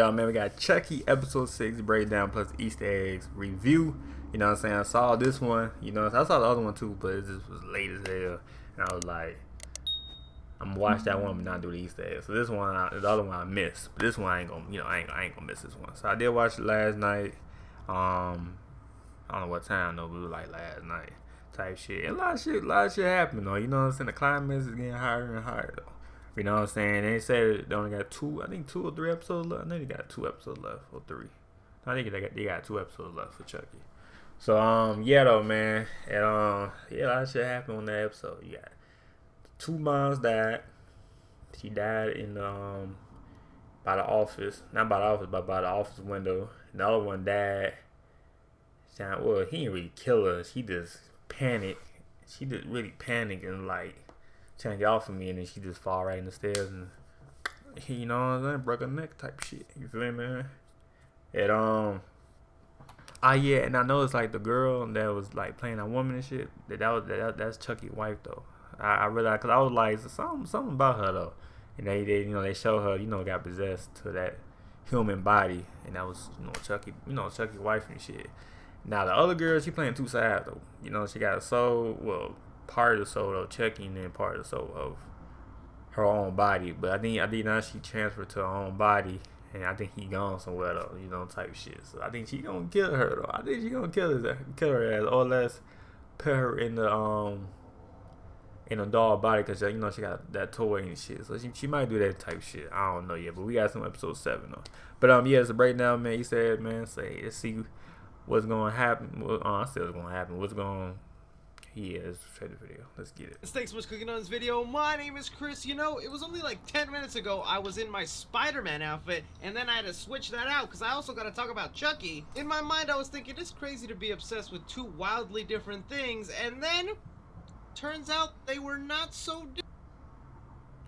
y'all, man? We got Chucky episode 6 breakdown plus Easter eggs review. You know what I'm saying? I saw this one. You know, I saw the other one too, but it just was late as hell. And I was like, I'm gonna watch that one but not do the Easter eggs. So this one, the other one I missed. But this one I ain't gonna, you know, I ain't gonna miss this one. So I did watch it last night. I don't know what time though, but it was like last night type shit. And a lot of shit happened though. You know what I'm saying? The climax is getting higher and higher though. You know what I'm saying? They said they only got 2 or 3 episodes left. I think they got 2 episodes left or 3. I think they got 2 episodes left for Chucky. So yeah though, man. And yeah, a lot of shit happened on that episode. You got 2 moms died. She died in by the office. Not by the office, but by the office window. And the other one died. Well, he didn't really kill her. She just panicked. She just really panicked and like trying to get off of me, and then she just fall right in the stairs and, you know what I'm saying, broke her neck type shit. You feel me, man? And yeah, and I know it's like the girl that was like playing that woman and shit. That's Chucky's wife though. I realized, cause I was like something about her though, and they you know they show her, you know, got possessed to that human body, and that was, you know, Chucky's wife and shit. Now the other girl, she playing 2 sides though. You know, she got a soul, well, part of the soul of Chucky and then part of the soul of her own body. But I think now she transferred to her own body, and I think he gone somewhere though, you know, type shit. So I think she gonna kill her though. I think she gonna kill her ass, or less put her in the doll body, cause you know she got that toy and shit. So she might do that type shit. I don't know yet, but we got some episode 7 though. But yeah, it's a breakdown, man. He said, man, let's see what's gonna happen. I said what's gonna happen. What's going? Yeah, let's try the video. Let's get it. Thanks so much for clicking on this video. My name is Chris. You know, it was only like 10 minutes ago I was in my Spider-Man outfit, and then I had to switch that out because I also got to talk about Chucky. In my mind, I was thinking it's crazy to be obsessed with 2 wildly different things, and then turns out they were not so different.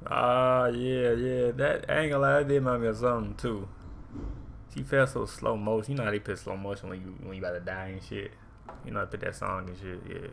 Yeah. That, I ain't gonna lie, that did remind me of something too. She felt so slow motion. You know how they put slow motion when you about to die and shit. You know, I put that song and shit. Yeah.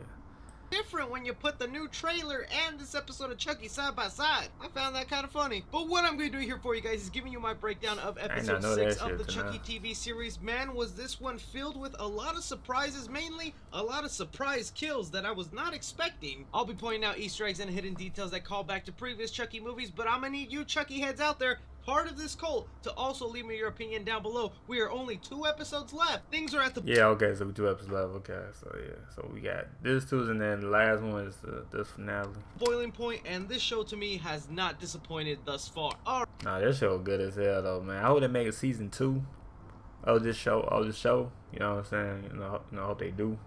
Different when you put the new trailer and this episode of Chucky side by side. I found that kind of funny. But what I'm going to do here for you guys is giving you my breakdown of episode 6 of the Chucky TV series. Man, was this one filled with a lot of surprises, mainly a lot of surprise kills that I was not expecting. I'll be pointing out Easter eggs and hidden details that call back to previous Chucky movies, but I'm going to need you Chucky heads out there, part of this cult, to also leave me your opinion down below. We are only 2 episodes left. Things are at the... Yeah, okay, so 2 episodes left. Okay, so yeah. So we got this 2, and then the last one is this finale. Boiling point, and this show to me has not disappointed thus far. Nah, this show good as hell though, man. I hope they make a season 2 of this show. You know what I'm saying? You know, I hope they do.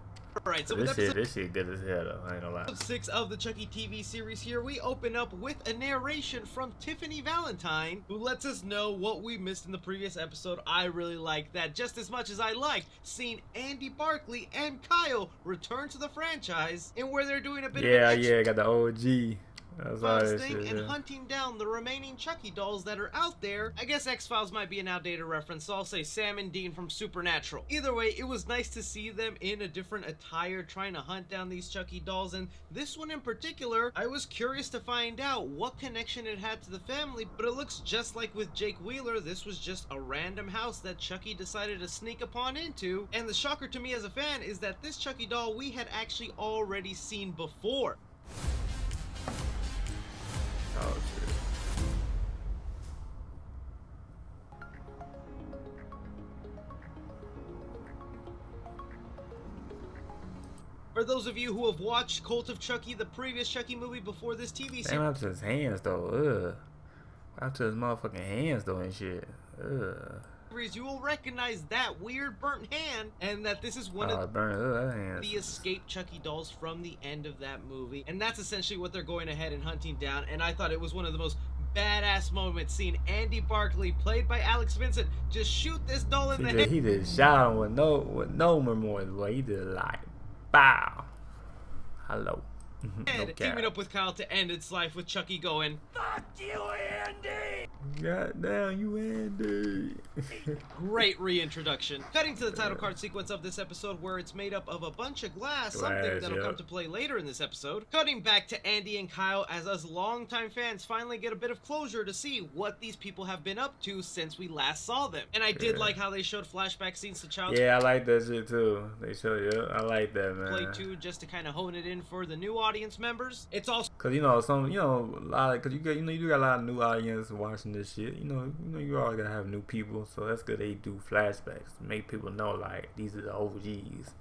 Alright, so this shit good as hell though, I ain't gonna lie. Episode 6 of the Chucky TV series here, we open up with a narration from Tiffany Valentine, who lets us know what we missed in the previous episode. I really like that just as much as I liked seeing Andy Barkley and Kyle return to the franchise, and where they're doing a bit of an yeah, got the OG. That's and hunting down the remaining Chucky dolls that are out there. I guess X-Files might be an outdated reference, so I'll say Sam and Dean from Supernatural. Either way, it was nice to see them in a different attire trying to hunt down these Chucky dolls, and this one in particular, I was curious to find out what connection it had to the family, but it looks just like with Jake Wheeler. This was just a random house that Chucky decided to sneak upon into, and the shocker to me as a fan is that this Chucky doll we had actually already seen before. Oh, shit. For those of you who have watched Cult of Chucky, the previous Chucky movie before this TV series. Damn, up to his hands though. Up to his motherfucking hands though and shit. You will recognize that weird burnt hand, and that this is one of the escaped Chucky dolls from the end of that movie, and that's essentially what they're going ahead and hunting down. And I thought it was one of the most badass moments seeing Andy Barkley, played by Alex Vincent, just shoot this doll in the head. He just shot him with no remorse, boy. He did like bow. Hello. Teaming up with Kyle to end its life, with Chucky going, "Fuck you, Andy!" Goddamn, you Andy. Great reintroduction. Cutting to the title card sequence of this episode, where it's made up of a bunch of glass, something that'll come to play later in this episode. Cutting back to Andy and Kyle as us longtime fans finally get a bit of closure to see what these people have been up to since we last saw them. And I did like how they showed flashback scenes to childhood. Yeah, I like that shit too. They show you. I like that, man. Play too, just to kind of hone it in for the new audience members. It's also cause you know a lot. Cause you got you got a lot of new audience watching this shit. You know you always gotta have new people. So that's good. They do flashbacks to make people know like these are the OGs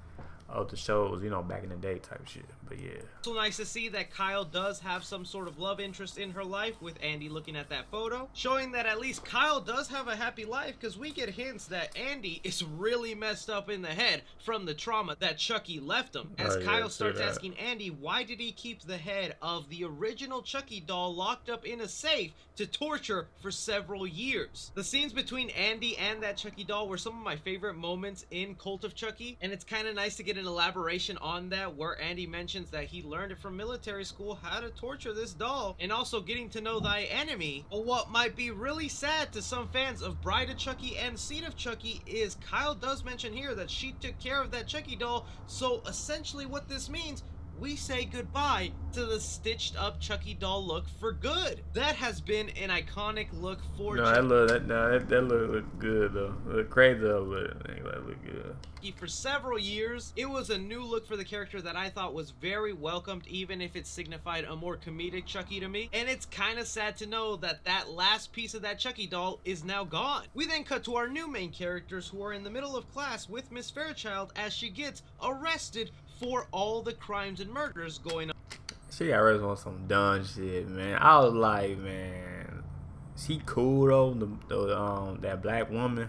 of the shows, you know, back in the day type shit. But yeah. So nice to see that Kyle does have some sort of love interest in her life, with Andy looking at that photo, showing that at least Kyle does have a happy life, because we get hints that Andy is really messed up in the head from the trauma that Chucky left him. As Kyle starts asking Andy why did he keep the head of the original Chucky doll locked up in a safe to torture for several years. The scenes between Andy and that Chucky doll were some of my favorite moments in Cult of Chucky, and it's kind of nice to get an elaboration on that, where Andy mentions that he learned it from military school how to torture this doll, and also getting to know thy enemy. But what might be really sad to some fans of Bride of Chucky and Seed of Chucky is Kyle does mention here that she took care of that Chucky doll, so essentially what this means, we say goodbye to the stitched up Chucky doll look for good. That has been an iconic look for Chucky. That look good though. Look crazy though, but that look good. For several years, it was a new look for the character that I thought was very welcomed, even if it signified a more comedic Chucky to me. And it's kind of sad to know that that last piece of that Chucky doll is now gone. We then cut to our new main characters, who are in the middle of class with Miss Fairchild as she gets arrested for all the crimes and murders going on. She got arrested on some dumb shit, man. I was like, man, she cool though, that black woman,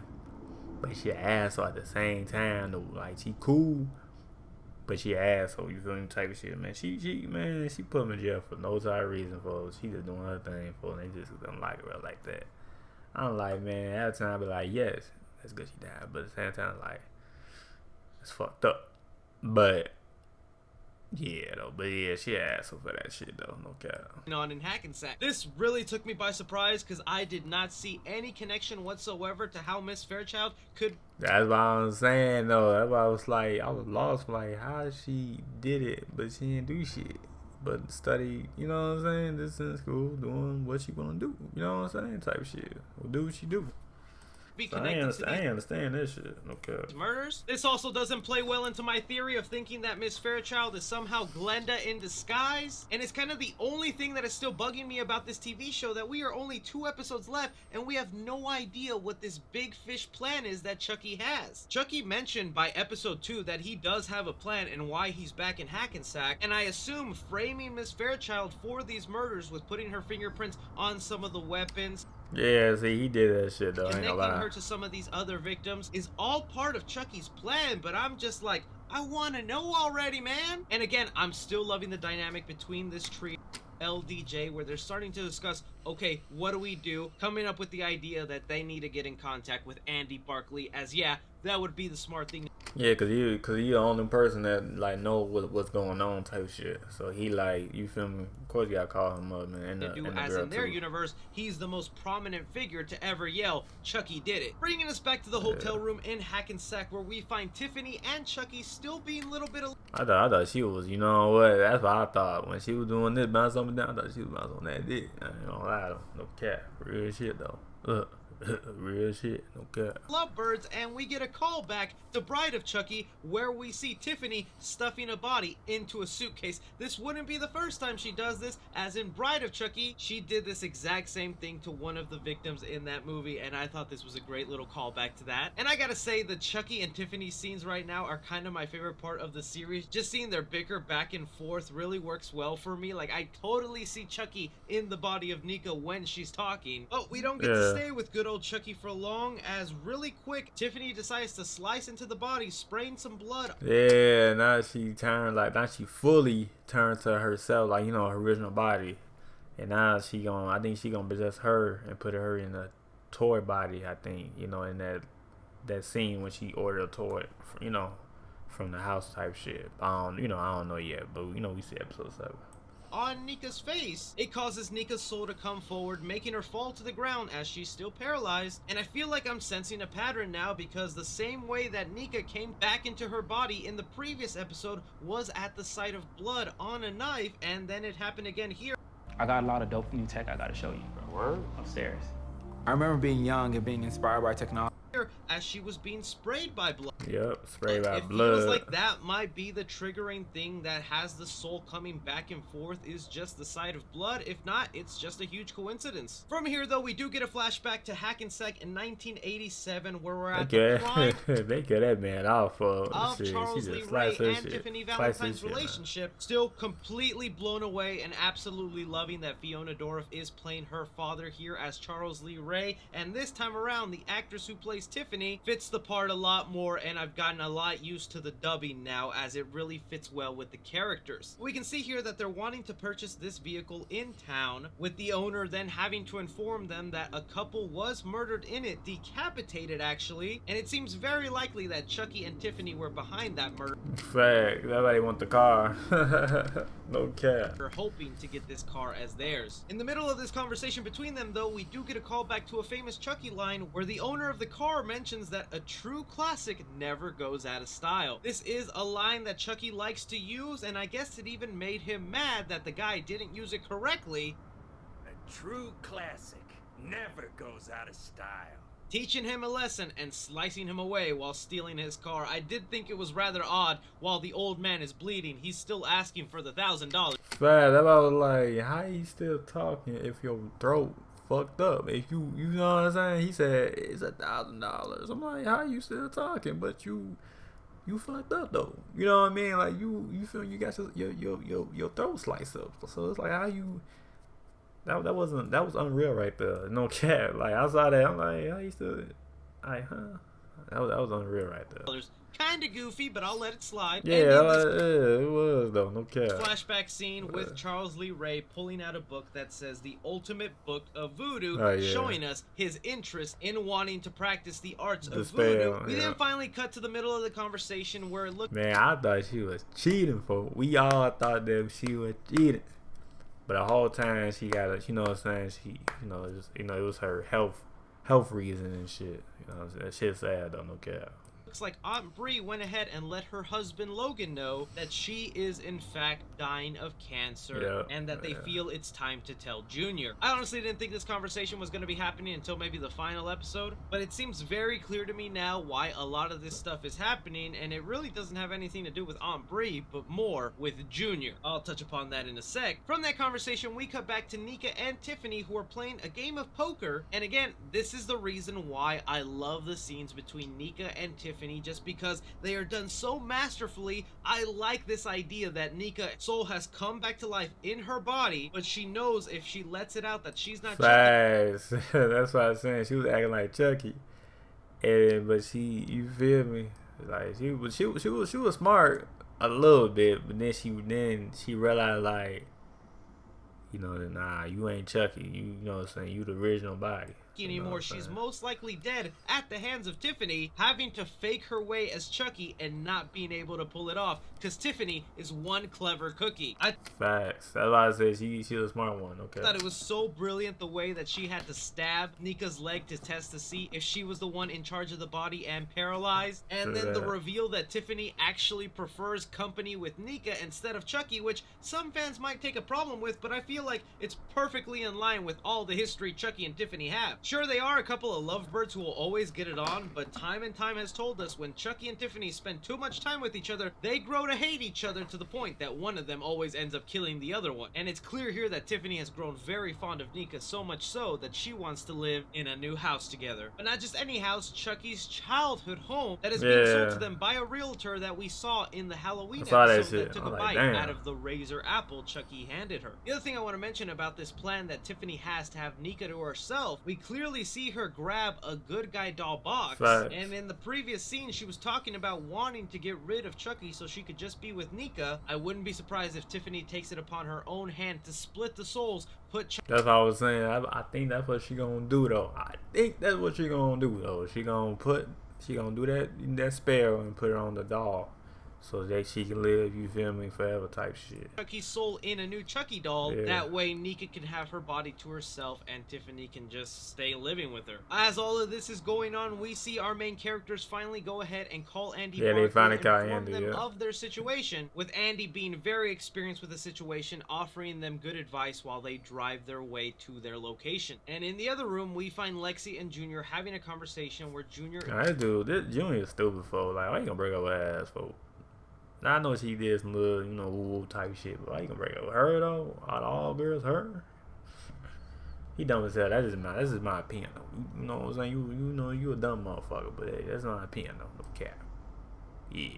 but she an asshole at the same time though. Like, she cool, but she an asshole, you feel me, type of shit, man. She put him in jail for no type of reason, for she just doing her thing, for and they just don't like her like that. I'm like, man, at the time I be like, yes, that's good she died, but at the same time, like, it's fucked up. But yeah, she an asshole for that shit though, no cap. On in Hackensack. This really took me by surprise, because I did not see any connection whatsoever to how Miss Fairchild could. That's what I was saying though. That's why I was like, I was lost, like how she did it, but she didn't do shit. But study, you know what I'm saying? This in school, doing what she wanna do. You know what I'm saying? Type shit. We'll do what she do. So I ain't understand this shit. Okay. Murders. This also doesn't play well into my theory of thinking that Miss Fairchild is somehow Glenda in disguise, and it's kind of the only thing that is still bugging me about this TV show, that we are only 2 episodes left and we have no idea what this big fish plan is that Chucky has. Chucky mentioned by episode 2 that he does have a plan and why he's back in Hackensack, and I assume framing Miss Fairchild for these murders with putting her fingerprints on some of the weapons. Yeah, see, he did that shit though. Connecting her to some of these other victims is all part of Chucky's plan, but I'm just like, I want to know already, man. And again, I'm still loving the dynamic between this trio, LDJ, where they're starting to discuss, okay, what do we do? Coming up with the idea that they need to get in contact with Andy Barkley, as yeah, that would be the smart thing. Yeah, cause he the only person that like know what's going on type shit. So he like, you feel me? Of course you gotta call him up, man. As in their universe, he's the most prominent figure to ever yell, Chucky did it. Bringing us back to the hotel room in Hackensack, where we find Tiffany and Chucky still being a little bit of. I thought she was, you know what? That's what I thought when she was doing this, bounce something down. I thought she was bouncing on that dick. I ain't gonna lie though, no cap, real shit though. Real shit, no cap. Lovebirds, and we get a call back to Bride of Chucky, where we see Tiffany stuffing a body into a suitcase. This wouldn't be the first time she does this, as in Bride of Chucky, she did this exact same thing to one of the victims in that movie, and I thought this was a great little callback to that. And I gotta say, the Chucky and Tiffany scenes right now are kind of my favorite part of the series. Just seeing their bicker back and forth really works well for me. Like, I totally see Chucky in the body of Nika when she's talking, but we don't get to stay with good old Chucky for long, as really quick Tiffany decides to slice into the body, spraying some blood. Yeah, now she fully turned to herself, like, you know, her original body, and now I think she gonna possess her and put her in a toy body. I think, you know, in that scene when she ordered a toy, you know, from the house type shit. I don't know yet, but you know, we see episode 7. on Nika's face. It causes Nika's soul to come forward, making her fall to the ground as she's still paralyzed. And I feel like I'm sensing a pattern now, because the same way that Nika came back into her body in the previous episode was at the sight of blood on a knife, and then it happened again here. I got a lot of dope new tech I gotta show you, bro. Word? Upstairs. I remember being young and being inspired by technology. As she was being sprayed by blood. Yep, sprayed by It blood. feels like that might be the triggering thing that has the soul coming back and forth, is just the sight of blood. If not, it's just a huge coincidence. From here, though, we do get a flashback to Hackensack in 1987, where we're at the prime they get that man off of Charles Lee Ray and Tiffany Valentine's relationship. Still completely blown away and absolutely loving that Fiona Dourif is playing her father here as Charles Lee Ray, and this time around the actress who plays Tiffany fits the part a lot more, and I've gotten a lot used to the dubbing now, as it really fits well with the characters. We can see here that they're wanting to purchase this vehicle in town, with the owner then having to inform them that a couple was murdered in it, decapitated actually, and it seems very likely that Chucky and Tiffany were behind that murder. Fact, nobody want the car. No cap. They're hoping to get this car as theirs. In the middle of this conversation between them, though, we do get a call back to a famous Chucky line, where the owner of the car mentions that a true classic never goes out of style. This is a line that Chucky likes to use, and I guess it even made him mad that the guy didn't use it correctly. A true classic never goes out of style. Teaching him a lesson and slicing him away while stealing his car. I did think it was rather odd. While the old man is bleeding, he's still asking for the $1,000. Fact, that was like, how you still talking if your throat fucked up? If you know what I'm saying? He said it's $1,000. I'm like, how you still talking? But you fucked up though. You know what I mean? Like you feel you got your throat sliced up. So it's like, how you? That was unreal right there. No cap. Like I saw that, I'm like, how you still? That was unreal right there. Kinda goofy, but I'll let it slide. Yeah, it was though. No cap. Flashback scene with Charles Lee Ray pulling out a book that says the ultimate book of voodoo, showing us his interest in wanting to practice the arts of voodoo. We then finally cut to the middle of the conversation where it looked. Man, I thought she was cheating, folks. We all thought that she was cheating, but the whole time she got a, you know what I'm saying? She, it was her health reason and shit. You know what I'm saying? That shit's sad though. No cap. Looks like Aunt Bree went ahead and let her husband Logan know that she is in fact dying of cancer, and that they feel it's time to tell Junior. I honestly didn't think this conversation was going to be happening until maybe the final episode, but it seems very clear to me now why a lot of this stuff is happening, and it really doesn't have anything to do with Aunt Bree, but more with Junior. I'll touch upon that in a sec. From that conversation, we cut back to Nika and Tiffany, who are playing a game of poker, and again, this is the reason why I love the scenes between Nika and Tiffany, just because they are done so masterfully. I like this idea that Nika's soul has come back to life in her body, but she knows if she lets it out that she's not Chucky. That's what I was saying. She was acting like Chucky, but she, you feel me? Like she was smart a little bit, but then she realized, like, nah, you ain't Chucky. You know what I'm saying? You the original body. Anymore. She's most likely dead at the hands of Tiffany, having to fake her way as Chucky and not being able to pull it off, because Tiffany is one clever cookie. Facts. That's why I said she was a smart one. Okay. I thought it was so brilliant the way that she had to stab Nika's leg to test to see if she was the one in charge of the body and paralyzed, and then the reveal that Tiffany actually prefers company with Nika instead of Chucky, which some fans might take a problem with, but I feel like it's perfectly in line with all the history Chucky and Tiffany have. Sure, they are a couple of lovebirds who will always get it on, but time and time has told us when Chucky and Tiffany spend too much time with each other, they grow to hate each other to the point that one of them always ends up killing the other one. And it's clear here that Tiffany has grown very fond of Nika, so much so that she wants to live in a new house together. But not just any house, Chucky's childhood home that is being sold to them by a realtor that we saw in the Halloween episode that took a bite out of the razor apple Chucky handed her. The other thing I want to mention about this plan that Tiffany has to have Nika to herself, we clearly see her grab a good guy doll box, and in the previous scene she was talking about wanting to get rid of Chucky so she could just be with Nika. I wouldn't be surprised if Tiffany takes it upon her own hand to split the souls, put Chucky. That's what I was saying. I think that's what she gonna do though. She gonna do that spell and put it on the doll, so that she can live, you feel me, forever type shit. Chucky's soul in a new Chucky doll. Yeah. That way Nika can have her body to herself and Tiffany can just stay living with her. As all of this is going on, we see our main characters finally go ahead and call Andy Yeah, they Barkley finally and call inform Andy, them yeah. of their situation, with Andy being very experienced with the situation, offering them good advice while they drive their way to their location. And in the other room, we find Lexi and Junior having a conversation where Junior... This Junior is stupid for, like, why you gonna break up her ass for? Now, I know she did some little, you know, woo type shit, but why you gonna break up her though? Out of all girls, her? He dumb as hell. That's just my opinion though. You know what I'm saying? You know you a dumb motherfucker, but hey, that's my opinion though. No cap. Yeah.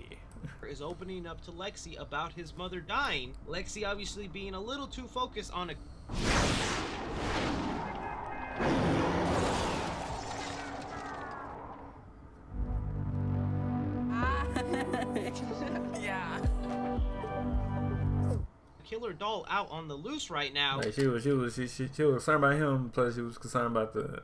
is opening up to Lexi about his mother dying. Lexi obviously being a little too focused on a... Yeah. killer doll out on the loose right now. Like she was concerned about him, plus she was concerned about the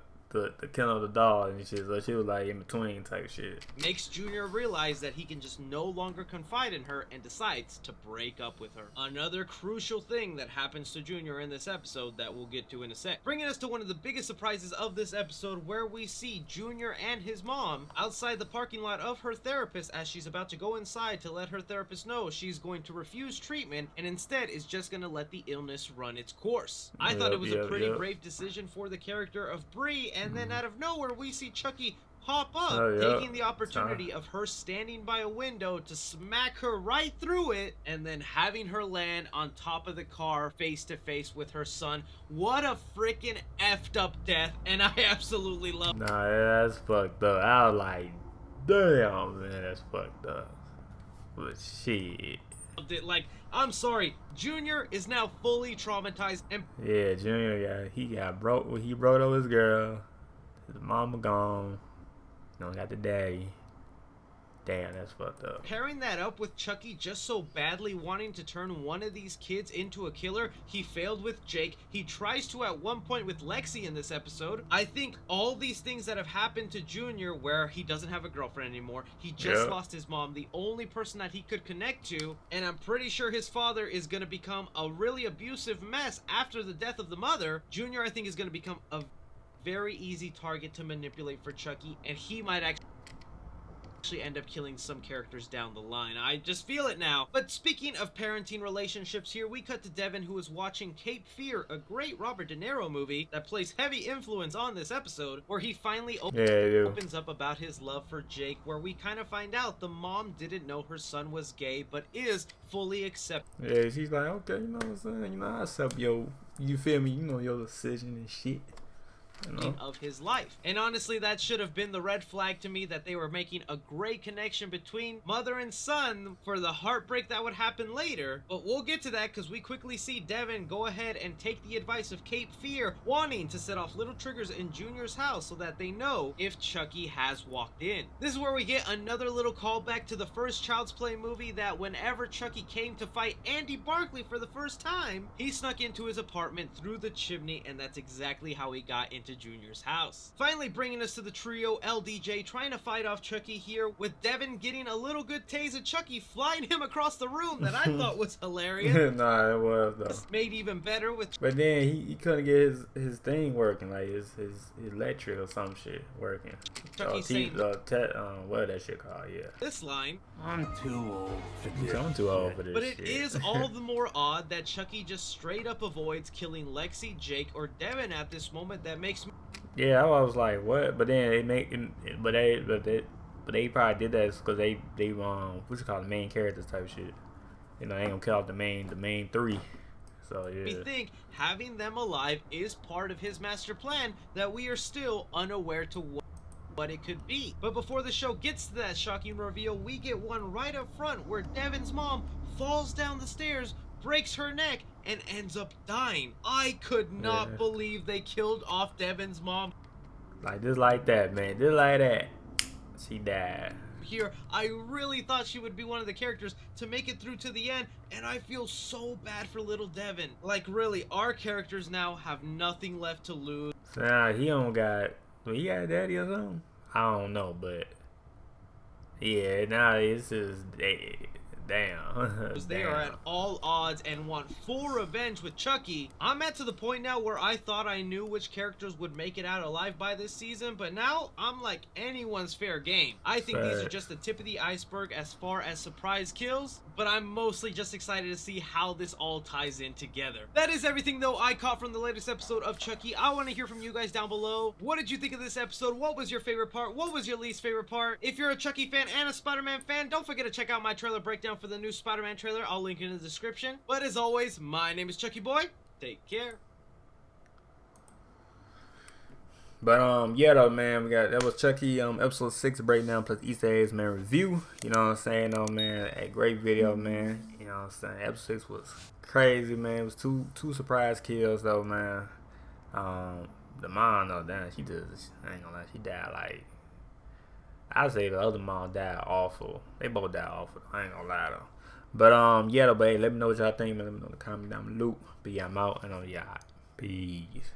killing of the doll and shit. So she was like in between type shit. Makes Junior realize that he can just no longer confide in her and decides to break up with her. Another crucial thing that happens to Junior in this episode that we'll get to in a sec. Bringing us to one of the biggest surprises of this episode, where we see Junior and his mom outside the parking lot of her therapist as she's about to go inside to let her therapist know she's going to refuse treatment and instead is just going to let the illness run its course. I thought it was a pretty brave decision for the character of Bree, and then out of nowhere we see Chucky pop up, taking the opportunity of her standing by a window to smack her right through it, and then having her land on top of the car face to face with her son. What a freaking effed up death, and I absolutely love it. Nah, that's fucked up. I was like, damn, man, that's fucked up. But shit. Like, I'm sorry, Junior is now fully traumatized, and yeah, Junior, he broke up his girl. His mama gone. No, got the daddy. Damn, that's fucked up. pairing that up with Chucky just so badly wanting to turn one of these kids into a killer, he failed with Jake. He tries to at one point with Lexi in this episode. I think all these things that have happened to Junior, where he doesn't have a girlfriend anymore, he just lost his mom, the only person that he could connect to, and I'm pretty sure his father is going to become a really abusive mess after the death of the mother. Junior, I think, is going to become a very easy target to manipulate for Chucky, and he might actually end up killing some characters down the line. I just feel it now. But speaking of parenting relationships here, we cut to Devin, who is watching Cape Fear, a great Robert De Niro movie that plays heavy influence on this episode, where he finally opens up about his love for Jake, where we kind of find out the mom didn't know her son was gay, but is fully accepting. Yeah, she's like, okay, you know what I'm saying? You know, I accept you feel me? You know, your decision and shit. Of his life. And honestly, that should have been the red flag to me, that they were making a great connection between mother and son for the heartbreak that would happen later. But we'll get to that, because we quickly see Devin go ahead and take the advice of Cape Fear, wanting to set off little triggers in Junior's house so that they know if Chucky has walked in. This is where we get another little callback to the first Child's Play movie, that whenever Chucky came to fight Andy Barkley for the first time, he snuck into his apartment through the chimney, and that's exactly how he got into Junior's house. Finally bringing us to the trio LDJ trying to fight off Chucky here, with Devin getting a little good tase of Chucky flying him across the room that I thought was hilarious. Nah, it was though. It's made even better with... But then he couldn't get his thing working, like his electric or some shit working. Chucky saying... what that shit called, yeah. This line... I'm too old for this. I'm too old for this But it shit. is all the more odd that Chucky just straight up avoids killing Lexi, Jake, or Devin at this moment. That makes me... Yeah, I was like, what? But then they probably did that because they what you call the main characters type shit. You know, they ain't gonna kill off the main three. So yeah. We think having them alive is part of his master plan that we are still unaware to what it could be. But before the show gets to that shocking reveal, we get one right up front where Devin's mom falls down the stairs, breaks her neck, and ends up dying. I could not believe they killed off Devin's mom. Like just like that, man. Just like that. She died. Here, I really thought she would be one of the characters to make it through to the end, and I feel so bad for little Devin. Like really, our characters now have nothing left to lose. So now he got a daddy or something? I don't know, but yeah, now it's just damn. They are at all odds and want full revenge with Chucky. I'm at to the point now where I thought I knew which characters would make it out alive by this season, but now I'm like anyone's fair game. I think these are just the tip of the iceberg as far as surprise kills, but I'm mostly just excited to see how this all ties in together. That is everything though I caught from the latest episode of Chucky. I want to hear from you guys down below. What did you think of this episode? What was your favorite part? What was your least favorite part? If you're a Chucky fan and a Spider-Man fan, don't forget to check out my trailer breakdown for the new Spider-Man trailer. I'll link it in the description. But as always, my name is Chucky Boy. Take care. But yeah though, man, that was Chucky episode 6 breakdown plus Easter eggs, man, review. You know what I'm saying though, man. A great video, man. You know what I'm saying. Episode 6 was crazy, man. It was two surprise kills though, man. The mom though, damn, she just, I ain't gonna lie, she died like, I say the other mom died awful. They both died awful. I ain't gonna lie though. But yeah though, babe, let me know what y'all think, man. Let me know in the comment down below. But yeah, I'm out, and y'all, peace.